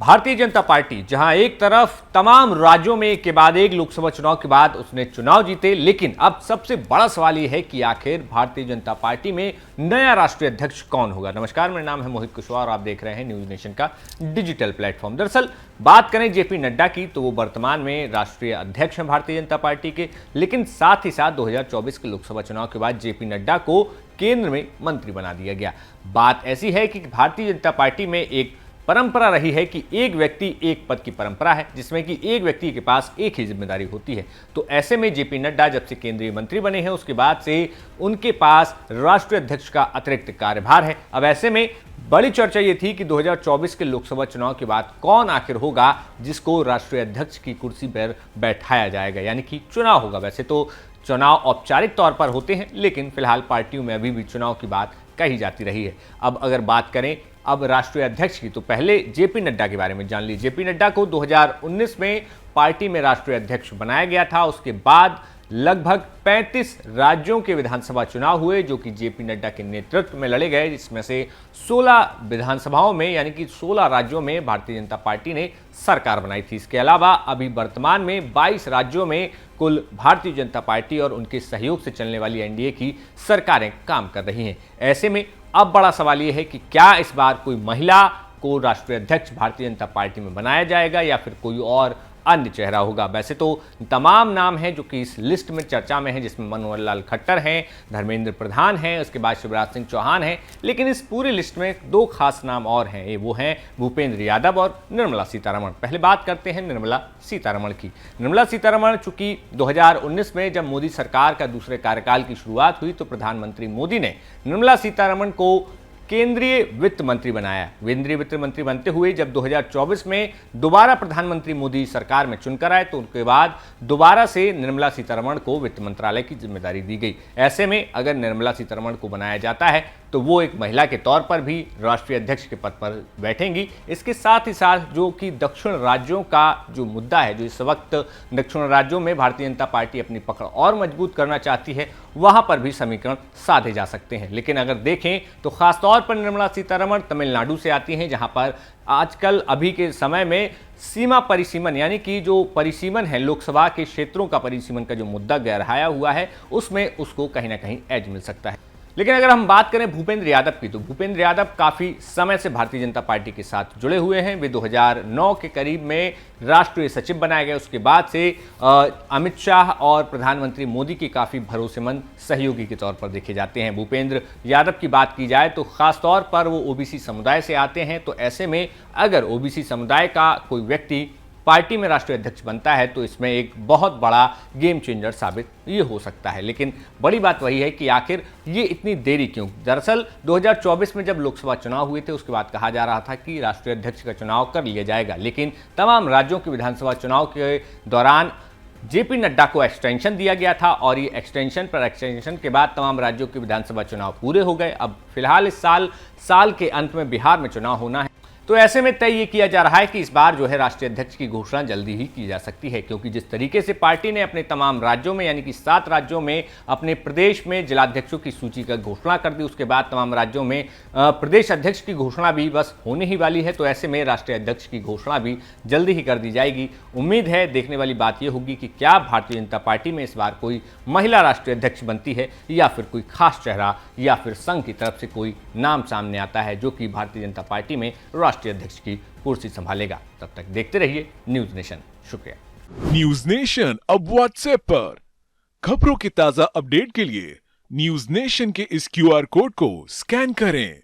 Bharatiya Janata party जहां एक तरफ तमाम राज्यों में एक के बाद एक लोकसभा चुनाव के बाद उसने चुनाव जीते, लेकिन अब सबसे बड़ा सवाल यह है कि आखिर भारतीय जनता पार्टी में नया राष्ट्रीय अध्यक्ष कौन होगा। नमस्कार, मेरा नाम है मोहित कुशवाहा और आप देख रहे हैं न्यूज नेशन का डिजिटल प्लेटफॉर्म। दरअसल बात करें जेपी नड्डा की तो वो वर्तमान में राष्ट्रीय अध्यक्ष हैं भारतीय जनता पार्टी के, लेकिन साथ ही साथ 2024 के लोकसभा चुनाव के बाद जेपी नड्डा को केंद्र में मंत्री बना दिया गया। बात ऐसी है कि भारतीय जनता पार्टी में एक परंपरा रही है कि एक व्यक्ति एक पद की परंपरा है, जिसमें कि एक व्यक्ति के पास एक ही जिम्मेदारी होती है। तो ऐसे में जेपी नड्डा जब से केंद्रीय मंत्री बने हैं उसके बाद से उनके पास राष्ट्रीय अध्यक्ष का अतिरिक्त कार्यभार है। अब ऐसे में बड़ी चर्चा ये थी कि 2024 के लोकसभा चुनाव के बाद कौन आखिर होगा जिसको राष्ट्रीय अध्यक्ष की कुर्सी पर बैठाया जाएगा, यानी कि चुनाव होगा। वैसे तो चुनाव औपचारिक तौर पर होते हैं, लेकिन फिलहाल पार्टियों में अभी भी चुनाव की बात कही जाती रही है। अब अगर बात करें अब राष्ट्रीय अध्यक्ष की, तो पहले जेपी नड्डा के बारे में जान लीजिए। जेपी नड्डा को 2019 में पार्टी में राष्ट्रीय अध्यक्ष बनाया गया था। उसके बाद लगभग 35 राज्यों के विधानसभा चुनाव हुए जो कि जेपी नड्डा के नेतृत्व में लड़े गए, जिसमें से 16 विधानसभाओं में यानी कि 16 राज्यों में भारतीय जनता पार्टी ने सरकार बनाई थी। इसके अलावा अभी वर्तमान में 22 राज्यों में कुल भारतीय जनता पार्टी और उनके सहयोग से चलने वाली एनडीए की सरकारें काम कर रही हैं। ऐसे में अब बड़ा सवाल यह है कि क्या इस बार कोई महिला को राष्ट्रीय अध्यक्ष भारतीय जनता पार्टी में बनाया जाएगा या फिर कोई और अन्य चेहरा होगा। वैसे तो तमाम नाम हैं जो कि इस लिस्ट में चर्चा में हैं, जिसमें मनोहर लाल खट्टर हैं, धर्मेंद्र प्रधान हैं, उसके बाद शिवराज सिंह चौहान हैं, लेकिन इस पूरी लिस्ट में दो खास नाम और हैं। ये वो हैं भूपेंद्र यादव और निर्मला सीतारमण। पहले बात करते हैं निर्मला सीतारमण की। निर्मला सीतारमण चूंकि 2019 में जब मोदी सरकार का दूसरे कार्यकाल की शुरुआत हुई तो प्रधानमंत्री मोदी ने निर्मला सीतारमण को केंद्रीय वित्त मंत्री बनाया। केंद्रीय वित्त मंत्री बनते हुए जब 2024 में दोबारा प्रधानमंत्री मोदी सरकार में चुनकर आए तो उनके बाद दोबारा से निर्मला सीतारमण को वित्त मंत्रालय की जिम्मेदारी दी गई। ऐसे में अगर निर्मला सीतारमण को बनाया जाता है तो वो एक महिला के तौर पर भी राष्ट्रीय अध्यक्ष के पद पर बैठेंगी। इसके साथ ही साथ जो कि दक्षिण राज्यों का जो मुद्दा है, जो इस वक्त दक्षिण राज्यों में भारतीय जनता पार्टी अपनी पकड़ और मजबूत करना चाहती है, वहां पर भी समीकरण साधे जा सकते हैं। लेकिन अगर देखें तो खासतौर पर निर्मला सीतारमण तमिलनाडु से आती हैं, जहां पर आजकल अभी के समय में सीमा परिसीमन यानी कि जो परिसीमन है, लोकसभा के क्षेत्रों का परिसीमन का जो मुद्दा गहराया हुआ है, उसमें उसको कहीं ना कहीं एज मिल सकता है। लेकिन अगर हम बात करें भूपेंद्र यादव की, तो भूपेंद्र यादव काफ़ी समय से भारतीय जनता पार्टी के साथ जुड़े हुए हैं। वे 2009 के करीब में राष्ट्रीय सचिव बनाए गए। उसके बाद से अमित शाह और प्रधानमंत्री मोदी के काफ़ी भरोसेमंद सहयोगी के तौर पर देखे जाते हैं। भूपेंद्र यादव की बात की जाए तो खासतौर पर वो ओबीसी समुदाय से आते हैं। तो ऐसे में अगर ओबीसी समुदाय का कोई व्यक्ति पार्टी में राष्ट्रीय अध्यक्ष बनता है तो इसमें एक बहुत बड़ा गेम चेंजर साबित ये हो सकता है। लेकिन बड़ी बात वही है कि आखिर ये इतनी देरी क्यों। दरअसल 2024 में जब लोकसभा चुनाव हुए थे उसके बाद कहा जा रहा था कि राष्ट्रीय अध्यक्ष का चुनाव कर लिया जाएगा, लेकिन तमाम राज्यों के विधानसभा चुनाव के दौरान जेपी नड्डा को एक्सटेंशन दिया गया था और ये एक्सटेंशन के बाद तमाम राज्यों के विधानसभा चुनाव पूरे हो गए। अब फिलहाल इस साल के अंत में बिहार में चुनाव होना है, तो ऐसे में तय ये किया जा रहा है कि इस बार जो है राष्ट्रीय अध्यक्ष की घोषणा जल्दी ही की जा सकती है, क्योंकि जिस तरीके से पार्टी ने अपने तमाम राज्यों में यानी कि 7 राज्यों में अपने प्रदेश में जिलाध्यक्षों की सूची का घोषणा कर दी, उसके बाद तमाम राज्यों में प्रदेश अध्यक्ष की घोषणा भी बस होने ही वाली है। तो ऐसे में राष्ट्रीय अध्यक्ष की घोषणा भी जल्दी ही कर दी जाएगी। उम्मीद है, देखने वाली बात यह होगी कि क्या भारतीय जनता पार्टी में इस बार कोई महिला राष्ट्रीय अध्यक्ष बनती है या फिर कोई खास चेहरा या फिर संघ की तरफ से कोई नाम सामने आता है जो कि भारतीय जनता पार्टी में राष्ट्रीय अध्यक्ष की कुर्सी संभालेगा। तब तक देखते रहिए न्यूज नेशन। शुक्रिया। न्यूज नेशन अब व्हाट्सएप पर खबरों के ताजा अपडेट के लिए न्यूज नेशन के इस क्यूआर कोड को स्कैन करें।